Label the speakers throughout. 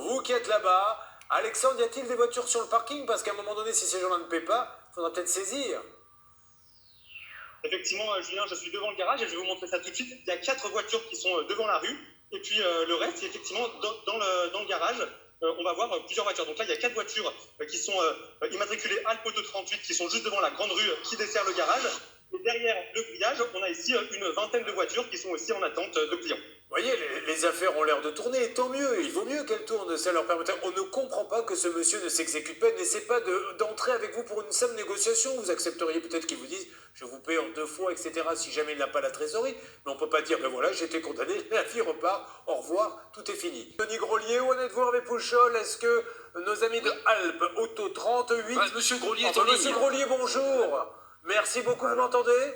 Speaker 1: vous qui êtes là-bas, Alexandre, y a-t-il des voitures sur le parking? Parce qu'à un moment donné, si ces gens-là ne paient pas, il faudra peut-être saisir.
Speaker 2: Effectivement, Julien, je suis devant le garage et je vais vous montrer ça tout de suite. Il y a 4 voitures qui sont devant la rue. Et puis le reste, effectivement, dans le garage, on va voir plusieurs voitures. Donc là, il y a 4 voitures qui sont immatriculées Alpes Auto 38, qui sont juste devant la grande rue qui dessert le garage. Et derrière le grillage, on a ici une vingtaine de voitures qui sont aussi en attente de clients.
Speaker 1: Vous voyez, les affaires ont l'air de tourner, tant mieux, il vaut mieux qu'elles tournent, ça leur permet. On ne comprend pas que ce monsieur ne s'exécute pas, n'essaie pas d'entrer avec vous pour une simple négociation. Vous accepteriez peut-être qu'ils vous disent, je vous paie en 2 fois, etc., si jamais il n'a pas la trésorerie. Mais on ne peut pas dire, ben voilà, j'ai été condamné, la vie repart, au revoir, tout est fini. Denis Grolier, où en êtes-vous, Hervé Pouchol? Est-ce que nos amis de Alpes Auto 38...
Speaker 3: Monsieur Grolier est en ligne.
Speaker 1: Monsieur Grolier, bonjour. Merci beaucoup, vous m'entendez?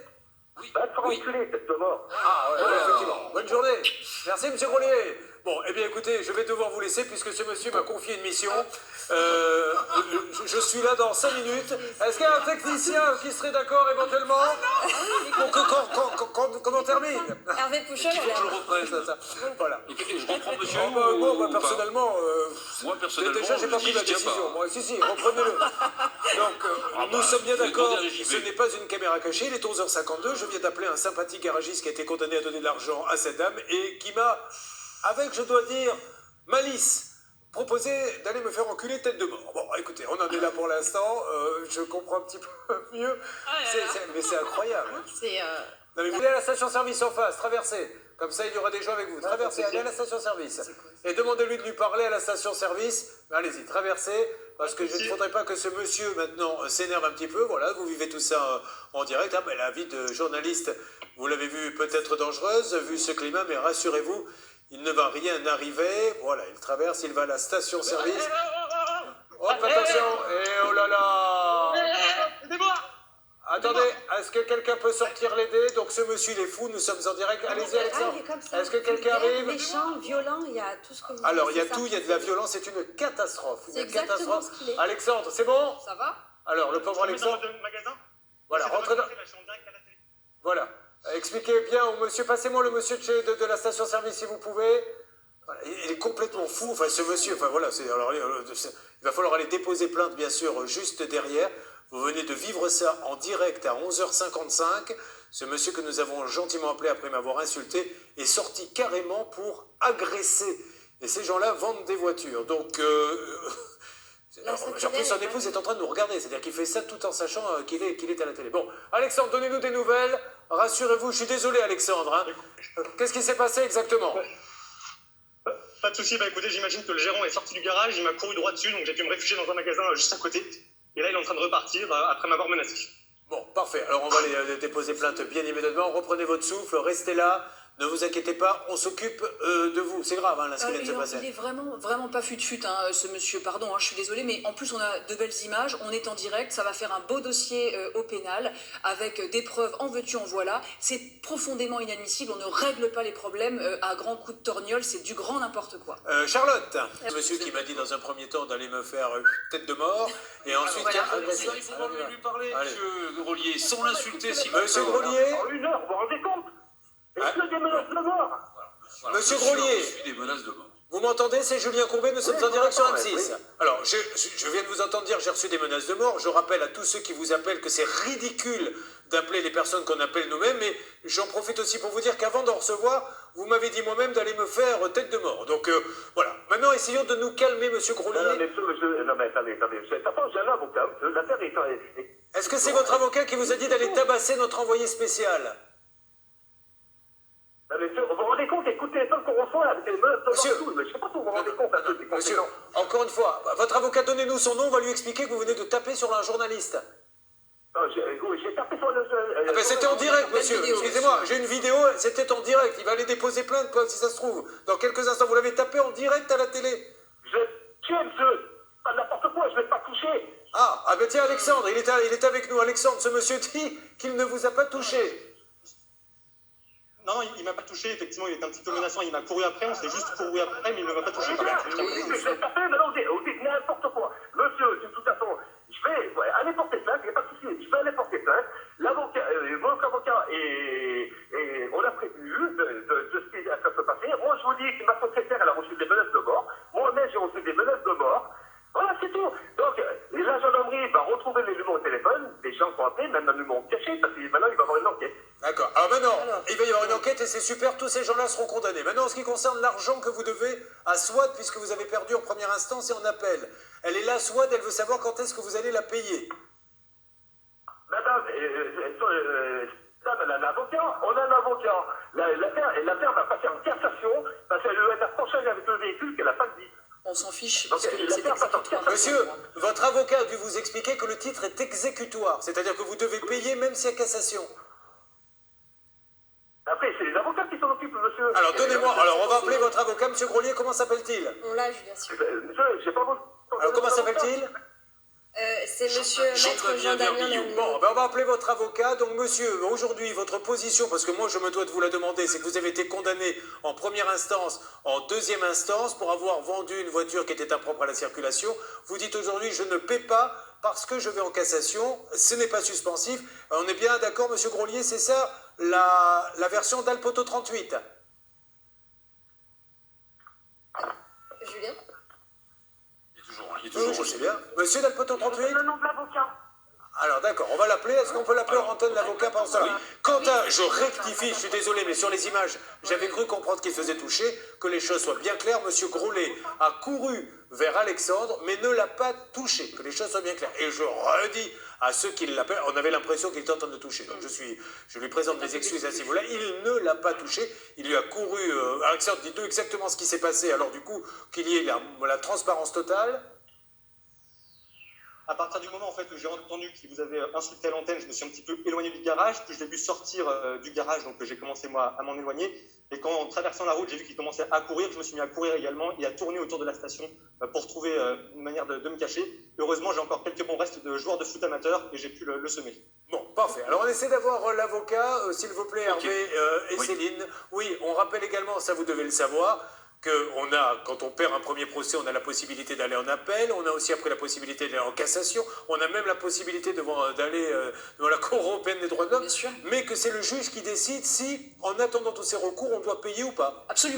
Speaker 3: Oui.
Speaker 4: Va te reculer, tête de mort.
Speaker 1: Ah, ouais, effectivement. Bonne journée. Merci, monsieur Grolier. Bon, eh bien, écoutez, je vais devoir vous laisser puisque ce monsieur m'a confié une mission. Je suis là dans 5 minutes. Est-ce qu'il y a un technicien qui serait d'accord éventuellement pour que qu'on en termine?
Speaker 5: Hervé Pouchol,
Speaker 3: Il faut que je le reprenne.
Speaker 1: Voilà.
Speaker 3: Et je reprends monsieur.
Speaker 1: Moi,
Speaker 3: ou pas
Speaker 1: personnellement,
Speaker 3: Moi, personnellement,
Speaker 1: déjà, j'ai pas
Speaker 3: je
Speaker 1: pris
Speaker 3: dis,
Speaker 1: la
Speaker 3: je tiens
Speaker 1: décision.
Speaker 3: pas.
Speaker 1: Moi, si, reprenez-le. Donc, nous sommes bien
Speaker 3: vous
Speaker 1: d'accord,
Speaker 3: demandez à la JB.
Speaker 1: ce n'est pas une caméra cachée, il est 11h52, je viens d'appeler un sympathique garagiste qui a été condamné à donner de l'argent à cette dame et qui m'a, avec, je dois dire, malice, proposé d'aller me faire enculer tête de mort. Bon, écoutez, on en est là pour l'instant, je comprends un petit peu mieux, mais c'est incroyable.
Speaker 5: c'est...
Speaker 1: Non, mais vous allez à la station-service en face, traversez. Comme ça, il y aura des gens avec vous. Traversez, allez à la station-service. Et demandez-lui de lui parler à la station-service. Allez-y, traversez. Parce que je ne faudrait pas que ce monsieur, maintenant, s'énerve un petit peu. Voilà, vous vivez tout ça en direct. Ah, ben, la vie de journaliste, vous l'avez vu, peut-être dangereuse, vu ce climat, mais rassurez-vous, il ne va rien arriver. Voilà, il traverse, il va à la station-service. Hop, attention. Et oh là là.
Speaker 2: Aidez-moi!
Speaker 1: Attendez, est-ce que quelqu'un peut sortir l'aider? Donc ce monsieur il est fou, nous sommes en direct. Allez-y Alexandre.
Speaker 5: il est comme ça.
Speaker 1: Est-ce que quelqu'un arrive?
Speaker 5: Méchant, violent, il y a tout ce que vous
Speaker 1: Alors il y a
Speaker 5: c'est
Speaker 1: tout,
Speaker 5: ça.
Speaker 1: il y a de la violence, c'est une catastrophe.
Speaker 5: C'est
Speaker 1: Une
Speaker 5: exactement
Speaker 1: catastrophe.
Speaker 5: ce qu'il est.
Speaker 1: Alexandre, c'est bon?
Speaker 5: Ça va?
Speaker 1: Alors le pauvre
Speaker 2: Dans
Speaker 1: Alexandre,
Speaker 2: le magasin.
Speaker 1: voilà,
Speaker 2: C'est
Speaker 1: rentrez dans...
Speaker 2: là, je suis en direct à la télé.
Speaker 1: Voilà. Expliquez bien au monsieur, passez-moi le monsieur de la station-service si vous pouvez. Voilà, il est complètement fou, enfin ce monsieur, enfin voilà, il va falloir aller déposer plainte bien sûr juste derrière. Vous venez de vivre ça en direct à 11h55. Ce monsieur que nous avons gentiment appelé après m'avoir insulté est sorti carrément pour agresser. Et ces gens-là vendent des voitures. Donc, en plus, son épouse est en train de nous regarder. C'est-à-dire qu'il fait ça tout en sachant qu'il est à la télé. Bon, Alexandre, donnez-nous des nouvelles. Rassurez-vous, je suis désolé Alexandre. Hein. Qu'est-ce qui s'est passé exactement?
Speaker 2: Pas de souci, bah écoutez, j'imagine que le gérant est sorti du garage, il m'a couru droit dessus, donc j'ai pu me réfugier dans un magasin juste à côté. Et là, il est en train de repartir après m'avoir menacé.
Speaker 1: Bon, parfait. Alors, on va aller déposer plainte bien immédiatement. Reprenez votre souffle, restez là. Ne vous inquiétez pas, on s'occupe de vous. C'est grave, hein, là, ce qui vient de se passer.
Speaker 6: Il est vraiment pas fut-fut, hein, ce monsieur. Pardon, hein, je suis désolée, mais en plus, on a de belles images. On est en direct. Ça va faire un beau dossier au pénal avec des preuves en veux-tu, en voilà. C'est profondément inadmissible. On ne règle pas les problèmes à grands coups de torgnole. C'est du grand n'importe quoi.
Speaker 1: Charlotte, monsieur qui m'a dit dans un premier temps d'aller me faire tête de mort. Et ensuite,
Speaker 6: voilà.
Speaker 3: Il faut lui parler,
Speaker 1: Allez.
Speaker 3: monsieur Grolier, sans l'insulter. Si
Speaker 1: Monsieur Grolier,
Speaker 4: En 1 heure, vous vous rendez compte? Et
Speaker 1: Hein?
Speaker 4: que des menaces de mort.
Speaker 3: Voilà,
Speaker 1: Monsieur
Speaker 3: bien sûr,
Speaker 1: Grolier.
Speaker 3: Je suis des menaces de mort.
Speaker 1: vous m'entendez? C'est Julien Courbet, nous sommes
Speaker 4: Oui,
Speaker 1: en direct sur
Speaker 4: oui,
Speaker 1: M6.
Speaker 4: oui.
Speaker 1: Alors, je viens de vous entendre dire j'ai reçu des menaces de mort. Je rappelle à tous ceux qui vous appellent que c'est ridicule d'appeler les personnes qu'on appelle nous-mêmes, mais j'en profite aussi pour vous dire qu'avant d'en recevoir, vous m'avez dit moi-même d'aller me faire tête de mort. Donc voilà. Maintenant, essayons de nous calmer, monsieur Grolier.
Speaker 4: Non, mais attendez. Attends, j'ai un avocat. L'affaire est...
Speaker 1: Est-ce que c'est votre avocat qui vous a dit d'aller tabasser notre envoyé spécial?
Speaker 4: Non, mais vous vous rendez compte, écoutez, tant qu'on reçoit avec des menaces de
Speaker 1: Monsieur.
Speaker 4: partout, mais je sais pas si vous vous rendez compte, c'est
Speaker 1: Monsieur,
Speaker 4: compétent.
Speaker 1: encore une fois, votre avocat, donnez-nous son nom, on va lui expliquer que vous venez de taper sur un journaliste.
Speaker 4: Non, j'ai tapé sur le...
Speaker 1: Ah ben c'était en direct,
Speaker 6: Belle
Speaker 1: monsieur.
Speaker 6: vidéo,
Speaker 1: Excusez-moi, j'ai une vidéo, c'était en direct. Il va aller déposer plainte, si ça se trouve. Dans quelques instants, vous l'avez tapé en direct à la télé.
Speaker 4: Pas n'importe quoi, je vais pas toucher.
Speaker 1: Ah ben tiens, Alexandre, il est avec nous. Alexandre, ce monsieur dit qu'il ne vous a pas touché.
Speaker 2: Non, il m'a pas touché, effectivement, il était un petit peu menaçant, il m'a couru après, on s'est juste couru après, mais il ne m'a pas touché.
Speaker 4: Je vais taper, maintenant vous dites n'importe quoi. Monsieur, de toute façon, je vais aller porter plainte, il n'y a pas de souci, je vais aller porter plainte. L'avocat, votre avocat, on l'a prévenu de ce qui peut passer. Moi, je vous dis que ma secrétaire, elle a reçu des menaces de mort. Moi-même, j'ai reçu rappeler, même un numéro caché, parce que maintenant il va y avoir une enquête.
Speaker 1: D'accord. Alors maintenant, il va y avoir une enquête et c'est super, tous ces gens-là seront condamnés. Maintenant, en ce qui concerne l'argent que vous devez à Swad, puisque vous avez perdu en première instance et en appel, elle est là, Swad, elle veut savoir quand est-ce que vous allez la payer.
Speaker 4: Madame, l'avocat, on a un avocat. L'affaire va passer en cassation, parce qu'elle va être prochaine avec le véhicule qu'elle n'a pas dit.
Speaker 6: On s'en fiche,
Speaker 4: Donc,
Speaker 6: parce que
Speaker 4: il
Speaker 6: c'est
Speaker 4: a fait un
Speaker 6: exécutoire.
Speaker 1: Monsieur, votre avocat a dû vous expliquer que le titre est exécutoire, c'est-à-dire que vous devez payer même s'il y a cassation.
Speaker 4: Après, c'est les avocats qui s'en occupent, monsieur.
Speaker 1: Alors donnez-moi, alors on va appeler votre avocat, monsieur Grolier, comment s'appelle-t-il?
Speaker 5: On l'a, Julien.
Speaker 4: Monsieur, j'ai pas votre...
Speaker 1: Alors comment s'appelle-t-il?
Speaker 5: C'est monsieur Maître Jean-Damien Lermillon.
Speaker 1: Bon, ben on va appeler votre avocat. Donc, monsieur, aujourd'hui, votre position, parce que moi, je me dois de vous la demander, c'est que vous avez été condamné en première instance, en deuxième instance, pour avoir vendu une voiture qui était impropre à la circulation. Vous dites aujourd'hui, je ne paie pas parce que je vais en cassation. Ce n'est pas suspensif. On est bien d'accord, monsieur Grolier, c'est ça, la version d'Alpoto 38.
Speaker 5: Julien.
Speaker 3: Il est
Speaker 1: Oui,
Speaker 3: toujours
Speaker 1: je sais bien. Monsieur d'Alpoto 38?
Speaker 4: Le nom de l'avocat.
Speaker 1: Alors d'accord, on va l'appeler. Est-ce qu'on peut l'appeler en antenne l'avocat pendant ça? Quant à, je rectifie, je suis désolé, mais sur les images, j'avais cru comprendre qu'il faisait toucher, que les choses soient bien claires. Monsieur Grolet a couru vers Alexandre, mais ne l'a pas touché. Que les choses soient bien claires. Et je redis à ceux qui l'appellent, on avait l'impression qu'il était en train de toucher. Donc je lui présente mes excuses à ce niveau-là. Il ne l'a pas touché. Il lui a couru. Alexandre, dites-nous exactement ce qui s'est passé. Alors du coup, qu'il y ait la transparence totale.
Speaker 2: À partir du moment en fait, où j'ai entendu qu'il vous avait insulté à l'antenne, je me suis un petit peu éloigné du garage, puis je l'ai vu sortir du garage, donc j'ai commencé moi à m'en éloigner. Et quand en traversant la route, j'ai vu qu'il commençait à courir, je me suis mis à courir également et à tourner autour de la station pour trouver une manière de me cacher. Heureusement, j'ai encore quelques bons restes de joueurs de foot amateurs et j'ai pu le semer.
Speaker 1: Bon, parfait. Alors on essaie d'avoir l'avocat, s'il vous plaît, Hervé et
Speaker 3: Oui.
Speaker 1: Céline. Oui, on rappelle également, ça vous devez le savoir, qu'on a, quand on perd un premier procès, on a la possibilité d'aller en appel, on a aussi après la possibilité d'aller en cassation, on a même la possibilité d'aller devant la Cour européenne des droits de l'homme,
Speaker 6: Bien sûr.
Speaker 1: mais que c'est le juge qui décide si, en attendant tous ces recours, on doit payer ou pas.
Speaker 6: Absolument.